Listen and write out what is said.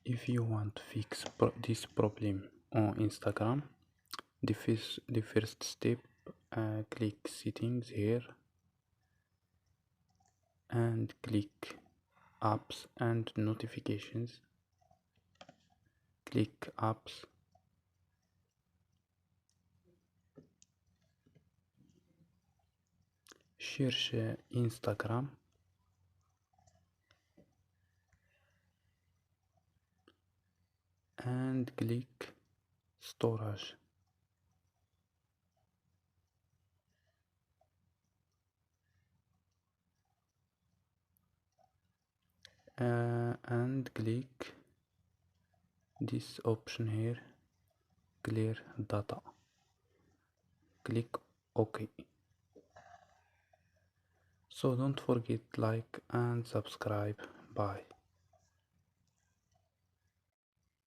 If you want to fix this problem on Instagram, the first step, click settings here and click apps and notifications. Click apps, cherche Instagram and click storage. And click this option here, clear data. Click OK. So don't forget like and subscribe. Bye.